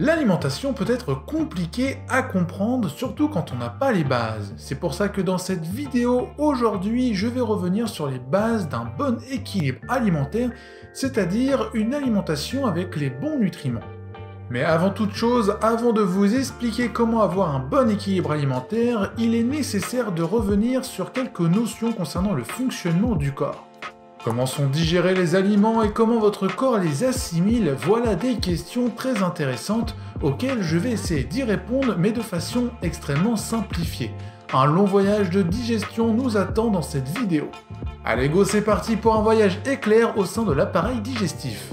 L'alimentation peut être compliquée à comprendre, surtout quand on n'a pas les bases. C'est pour ça que dans cette vidéo, aujourd'hui, je vais revenir sur les bases d'un bon équilibre alimentaire, c'est-à-dire une alimentation avec les bons nutriments. Mais avant toute chose, avant de vous expliquer comment avoir un bon équilibre alimentaire, il est nécessaire de revenir sur quelques notions concernant le fonctionnement du corps. Comment sont digérés les aliments et comment votre corps les assimile, voilà des questions très intéressantes auxquelles je vais essayer d'y répondre mais de façon extrêmement simplifiée. Un long voyage de digestion nous attend dans cette vidéo. Allez go, c'est parti pour un voyage éclair au sein de l'appareil digestif.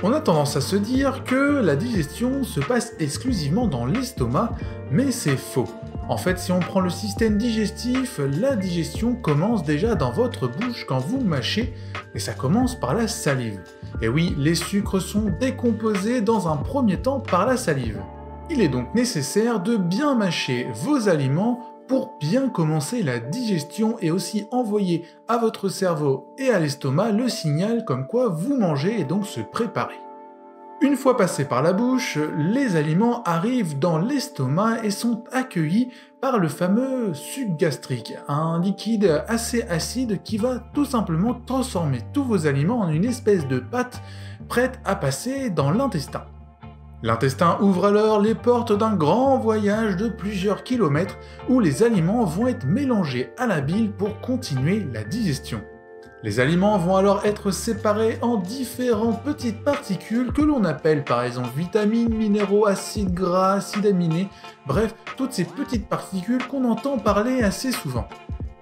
On a tendance à se dire que la digestion se passe exclusivement dans l'estomac, mais c'est faux. En fait, si on prend le système digestif, la digestion commence déjà dans votre bouche quand vous mâchez, et ça commence par la salive. Et oui, les sucres sont décomposés dans un premier temps par la salive. Il est donc nécessaire de bien mâcher vos aliments pour bien commencer la digestion et aussi envoyer à votre cerveau et à l'estomac le signal comme quoi vous mangez et donc se préparer. Une fois passés par la bouche, les aliments arrivent dans l'estomac et sont accueillis par le fameux suc gastrique, un liquide assez acide qui va tout simplement transformer tous vos aliments en une espèce de pâte prête à passer dans l'intestin. L'intestin ouvre alors les portes d'un grand voyage de plusieurs kilomètres où les aliments vont être mélangés à la bile pour continuer la digestion. Les aliments vont alors être séparés en différentes petites particules que l'on appelle par exemple vitamines, minéraux, acides gras, acides aminés, bref, toutes ces petites particules qu'on entend parler assez souvent.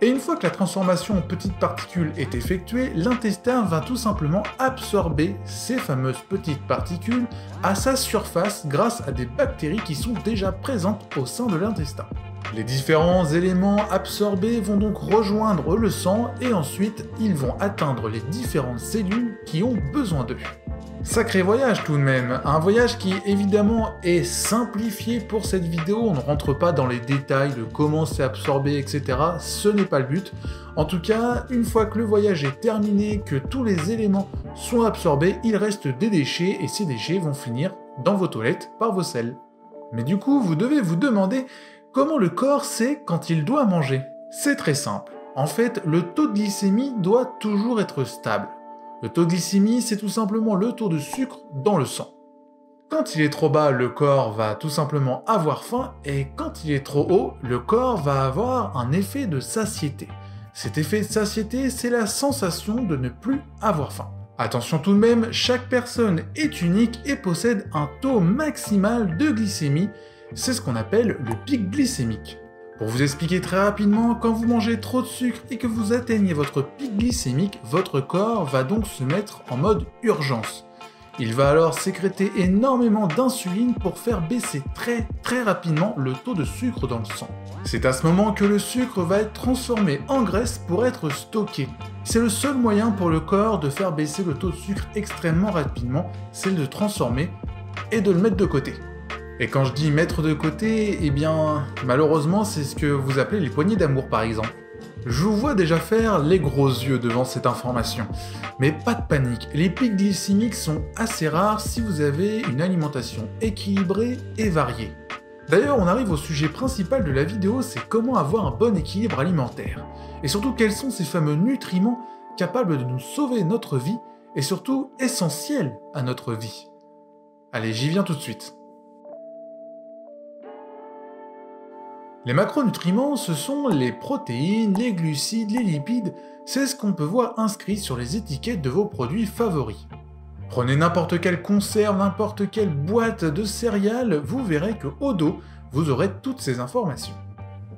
Et une fois que la transformation en petites particules est effectuée, l'intestin va tout simplement absorber ces fameuses petites particules à sa surface grâce à des bactéries qui sont déjà présentes au sein de l'intestin. Les différents éléments absorbés vont donc rejoindre le sang et ensuite ils vont atteindre les différentes cellules qui ont besoin d'eux. Sacré voyage tout de même, un voyage qui évidemment est simplifié pour cette vidéo, on ne rentre pas dans les détails de comment c'est absorbé, etc. Ce n'est pas le but. En tout cas, une fois que le voyage est terminé, que tous les éléments sont absorbés, il reste des déchets et ces déchets vont finir dans vos toilettes par vos selles. Mais du coup, vous devez vous demander comment le corps sait quand il doit manger. C'est très simple. En fait, le taux de glycémie doit toujours être stable. Le taux de glycémie, c'est tout simplement le taux de sucre dans le sang. Quand il est trop bas, le corps va tout simplement avoir faim, et quand il est trop haut, le corps va avoir un effet de satiété. Cet effet de satiété, c'est la sensation de ne plus avoir faim. Attention tout de même, chaque personne est unique et possède un taux maximal de glycémie, c'est ce qu'on appelle le pic glycémique. Pour vous expliquer très rapidement, quand vous mangez trop de sucre et que vous atteignez votre pic glycémique, votre corps va donc se mettre en mode urgence. Il va alors sécréter énormément d'insuline pour faire baisser très rapidement le taux de sucre dans le sang. C'est à ce moment que le sucre va être transformé en graisse pour être stocké. C'est le seul moyen pour le corps de faire baisser le taux de sucre extrêmement rapidement, c'est de le transformer et de le mettre de côté. Et quand je dis mettre de côté, eh bien, malheureusement, c'est ce que vous appelez les poignées d'amour par exemple. Je vous vois déjà faire les gros yeux devant cette information. Mais pas de panique, les pics glycémiques sont assez rares si vous avez une alimentation équilibrée et variée. D'ailleurs, on arrive au sujet principal de la vidéo, c'est comment avoir un bon équilibre alimentaire. Et surtout, quels sont ces fameux nutriments capables de nous sauver notre vie et surtout essentiels à notre vie. Allez, j'y viens tout de suite. Les macronutriments, ce sont les protéines, les glucides, les lipides, c'est ce qu'on peut voir inscrit sur les étiquettes de vos produits favoris. Prenez n'importe quelle conserve, n'importe quelle boîte de céréales, vous verrez qu'au dos, vous aurez toutes ces informations.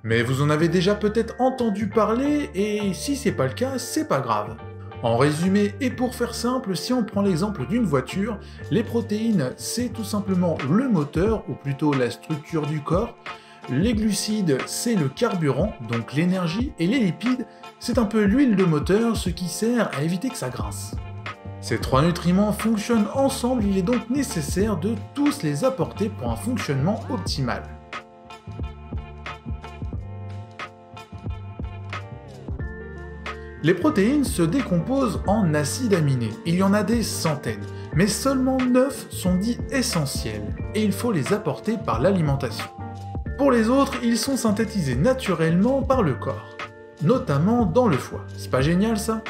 Mais vous en avez déjà peut-être entendu parler, et si c'est pas le cas, c'est pas grave. En résumé, et pour faire simple, si on prend l'exemple d'une voiture, les protéines, c'est tout simplement le moteur, ou plutôt la structure du corps. Les glucides, c'est le carburant, donc l'énergie, et les lipides, c'est un peu l'huile de moteur, ce qui sert à éviter que ça grince. Ces trois nutriments fonctionnent ensemble, il est donc nécessaire de tous les apporter pour un fonctionnement optimal. Les protéines se décomposent en acides aminés. Il y en a des centaines. mais seulement 9 sont dits essentiels, et il faut les apporter par l'alimentation. Pour les autres, ils sont synthétisés naturellement par le corps, notamment dans le foie. C'est pas génial ça?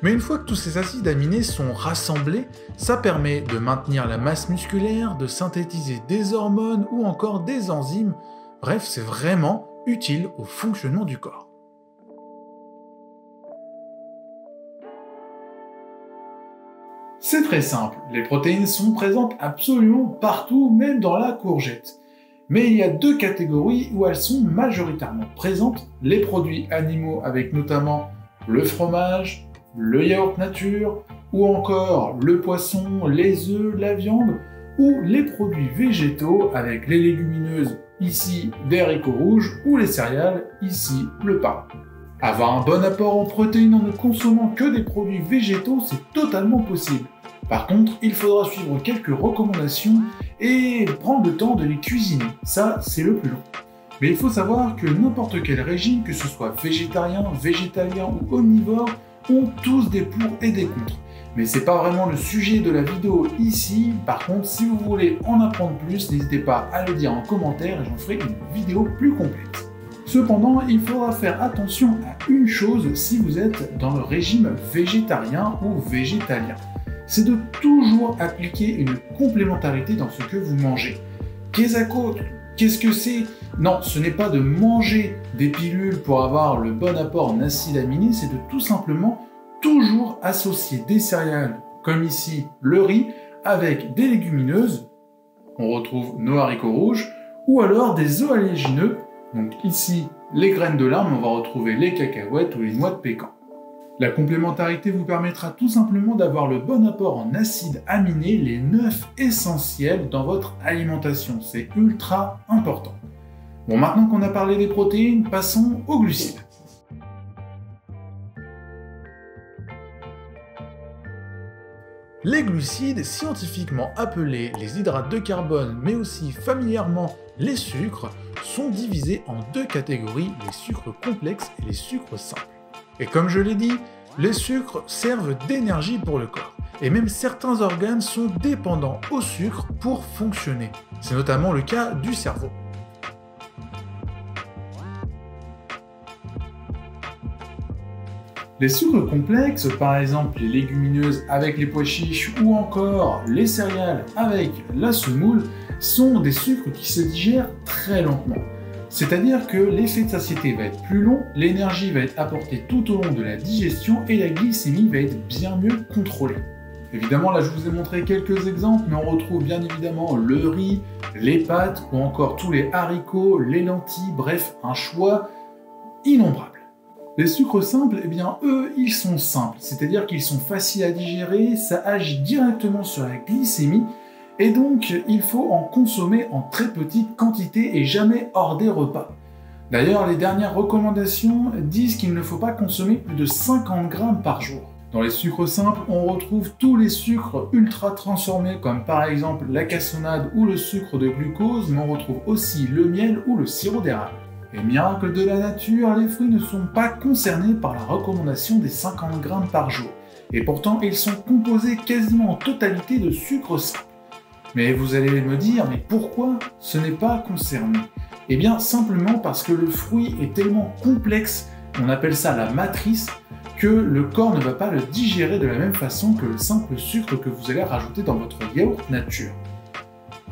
Mais une fois que tous ces acides aminés sont rassemblés, ça permet de maintenir la masse musculaire, de synthétiser des hormones ou encore des enzymes. Bref, c'est vraiment utile au fonctionnement du corps. C'est très simple, les protéines sont présentes absolument partout, même dans la courgette. Mais il y a deux catégories où elles sont majoritairement présentes, les produits animaux avec notamment le fromage, le yaourt nature, ou encore le poisson, les œufs, la viande, ou les produits végétaux avec les légumineuses, ici des haricots rouges, ou les céréales, ici le pain. Avoir un bon apport en protéines en ne consommant que des produits végétaux, c'est totalement possible. Par contre, il faudra suivre quelques recommandations et prendre le temps de les cuisiner. Ça, c'est le plus long. Mais il faut savoir que n'importe quel régime, que ce soit végétarien, végétalien ou omnivore, ont tous des pour et des contre. Mais c'est pas vraiment le sujet de la vidéo ici. Par contre, si vous voulez en apprendre plus, n'hésitez pas à le dire en commentaire et j'en ferai une vidéo plus complète. Cependant, il faudra faire attention à une chose si vous êtes dans le régime végétarien ou végétalien. C'est de toujours appliquer une complémentarité dans ce que vous mangez. Qu'est-ce que c'est? Non, ce n'est pas de manger des pilules pour avoir le bon apport en acides aminés, c'est de tout simplement toujours associer des céréales, comme ici le riz, avec des légumineuses, on retrouve nos haricots rouges, ou alors des œufs oléagineux, donc ici les graines de lin, mais on va retrouver les cacahuètes ou les noix de pécan. La complémentarité vous permettra tout simplement d'avoir le bon apport en acides aminés, les 9 essentiels dans votre alimentation. C'est ultra important. Bon, maintenant qu'on a parlé des protéines, passons aux glucides. Les glucides, scientifiquement appelés les hydrates de carbone, mais aussi familièrement les sucres, sont divisés en deux catégories, les sucres complexes et les sucres simples. Et comme je l'ai dit, les sucres servent d'énergie pour le corps. Et même certains organes sont dépendants au sucre pour fonctionner. C'est notamment le cas du cerveau. Les sucres complexes, par exemple les légumineuses avec les pois chiches ou encore les céréales avec la semoule, sont des sucres qui se digèrent très lentement. C'est-à-dire que l'effet de satiété va être plus long, l'énergie va être apportée tout au long de la digestion et la glycémie va être bien mieux contrôlée. Évidemment, là je vous ai montré quelques exemples, mais on retrouve bien évidemment le riz, les pâtes ou encore tous les haricots, les lentilles, bref, un choix innombrable. Les sucres simples, eh bien eux, ils sont simples, c'est-à-dire qu'ils sont faciles à digérer, ça agit directement sur la glycémie, et donc il faut en consommer en très petite quantité et jamais hors des repas. D'ailleurs, les dernières recommandations disent qu'il ne faut pas consommer plus de 50 grammes par jour. Dans les sucres simples, on retrouve tous les sucres ultra transformés, comme par exemple la cassonade ou le sucre de glucose, mais on retrouve aussi le miel ou le sirop d'érable. Et miracle de la nature, les fruits ne sont pas concernés par la recommandation des 50 grammes par jour. Et pourtant, ils sont composés quasiment en totalité de sucre simple. Mais vous allez me dire, mais pourquoi ce n'est pas concerné? Eh bien, simplement parce que le fruit est tellement complexe, on appelle ça la matrice, que le corps ne va pas le digérer de la même façon que le simple sucre que vous allez rajouter dans votre yaourt nature.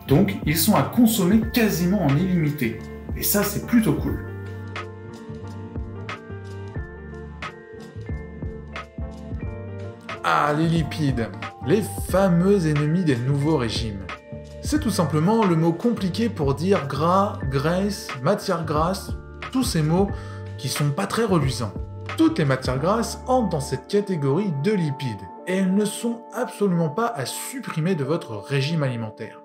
Donc, ils sont à consommer quasiment en illimité. Et ça, c'est plutôt cool. Ah, les lipides, les fameux ennemis des nouveaux régimes. C'est tout simplement le mot compliqué pour dire gras, graisse, matière grasse, tous ces mots qui sont pas très reluisants. Toutes les matières grasses entrent dans cette catégorie de lipides, et elles ne sont absolument pas à supprimer de votre régime alimentaire.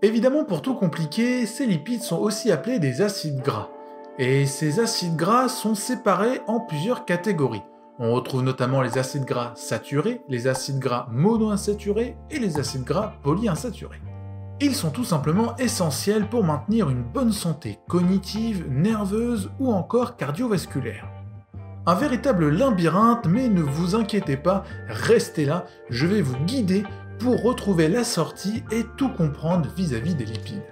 Évidemment, pour tout compliquer, ces lipides sont aussi appelés des acides gras. Et ces acides gras sont séparés en plusieurs catégories. On retrouve notamment les acides gras saturés, les acides gras monoinsaturés et les acides gras polyinsaturés. Ils sont tout simplement essentiels pour maintenir une bonne santé cognitive, nerveuse ou encore cardiovasculaire. Un véritable labyrinthe, mais ne vous inquiétez pas, restez là, je vais vous guider pour retrouver la sortie et tout comprendre vis-à-vis des lipides.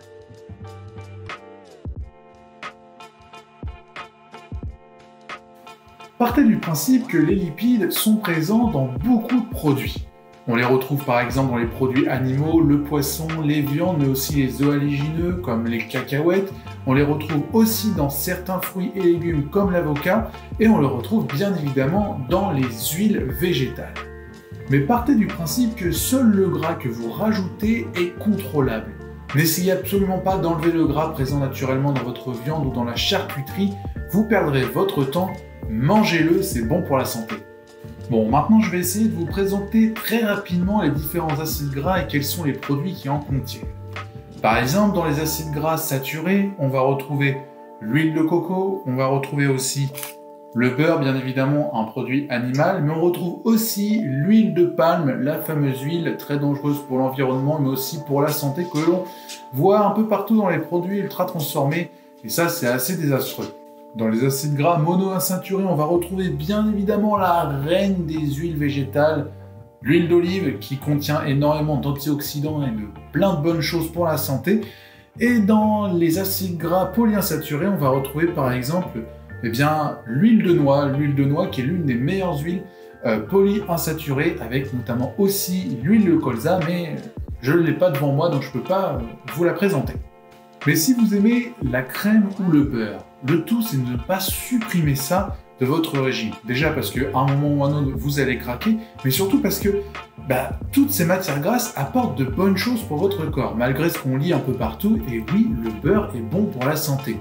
Partez du principe que les lipides sont présents dans beaucoup de produits. On les retrouve par exemple dans les produits animaux, le poisson, les viandes, mais aussi les oléagineux comme les cacahuètes. On les retrouve aussi dans certains fruits et légumes comme l'avocat, et on le retrouve bien évidemment dans les huiles végétales. Mais partez du principe que seul le gras que vous rajoutez est contrôlable. N'essayez absolument pas d'enlever le gras présent naturellement dans votre viande ou dans la charcuterie, vous perdrez votre temps, mangez-le, c'est bon pour la santé. Bon, maintenant je vais essayer de vous présenter très rapidement les différents acides gras et quels sont les produits qui en contiennent. Par exemple, dans les acides gras saturés, on va retrouver l'huile de coco, on va retrouver aussi le beurre, bien évidemment, un produit animal, mais on retrouve aussi l'huile de palme, la fameuse huile très dangereuse pour l'environnement, mais aussi pour la santé, que l'on voit un peu partout dans les produits ultra transformés, et ça c'est assez désastreux. Dans les acides gras monoinsaturés, on va retrouver bien évidemment la reine des huiles végétales, l'huile d'olive qui contient énormément d'antioxydants et de plein de bonnes choses pour la santé. Et dans les acides gras polyinsaturés, on va retrouver par exemple l'huile de noix qui est l'une des meilleures huiles polyinsaturées, avec notamment aussi l'huile de colza, mais je ne l'ai pas devant moi donc je ne peux pas vous la présenter. Mais si vous aimez la crème ou le beurre, le tout c'est de ne pas supprimer ça de votre régime. Déjà parce qu'à un moment ou à un autre vous allez craquer, mais surtout parce que toutes ces matières grasses apportent de bonnes choses pour votre corps, malgré ce qu'on lit un peu partout, et oui, le beurre est bon pour la santé.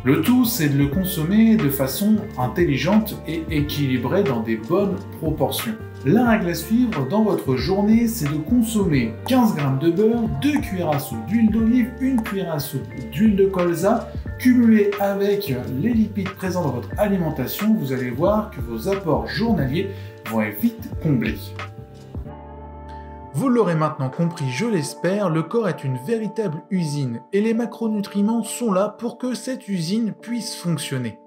Le tout c'est de le consommer de façon intelligente et équilibrée dans des bonnes proportions. La règle à suivre dans votre journée, c'est de consommer 15 g de beurre, 2 cuillères à soupe d'huile d'olive, 1 cuillère à soupe d'huile de colza, cumulé avec les lipides présents dans votre alimentation, vous allez voir que vos apports journaliers vont être vite comblés. Vous l'aurez maintenant compris, je l'espère, le corps est une véritable usine et les macronutriments sont là pour que cette usine puisse fonctionner.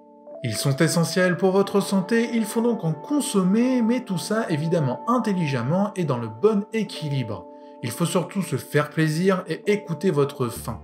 Ils sont essentiels pour votre santé, il faut donc en consommer, mais tout ça évidemment intelligemment et dans le bon équilibre. Il faut surtout se faire plaisir et écouter votre faim.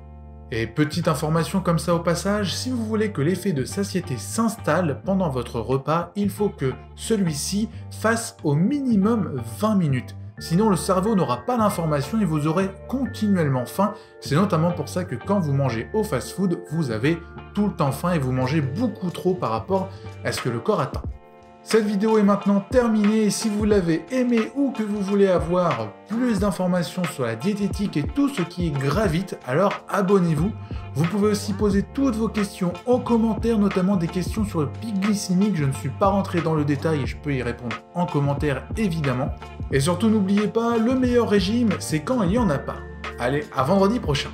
Et petite information comme ça au passage, si vous voulez que l'effet de satiété s'installe pendant votre repas, il faut que celui-ci fasse au minimum 20 minutes. Sinon le cerveau n'aura pas l'information et vous aurez continuellement faim. C'est notamment pour ça que quand vous mangez au fast-food, vous avez tout le temps faim et vous mangez beaucoup trop par rapport à ce que le corps attend. Cette vidéo est maintenant terminée et si vous l'avez aimée ou que vous voulez avoir plus d'informations sur la diététique et tout ce qui gravite, alors abonnez-vous. Vous pouvez aussi poser toutes vos questions en commentaire, notamment des questions sur le pic glycémique. Je ne suis pas rentré dans le détail et je peux y répondre en commentaire évidemment. Et surtout n'oubliez pas, le meilleur régime, c'est quand il n'y en a pas. Allez, à vendredi prochain.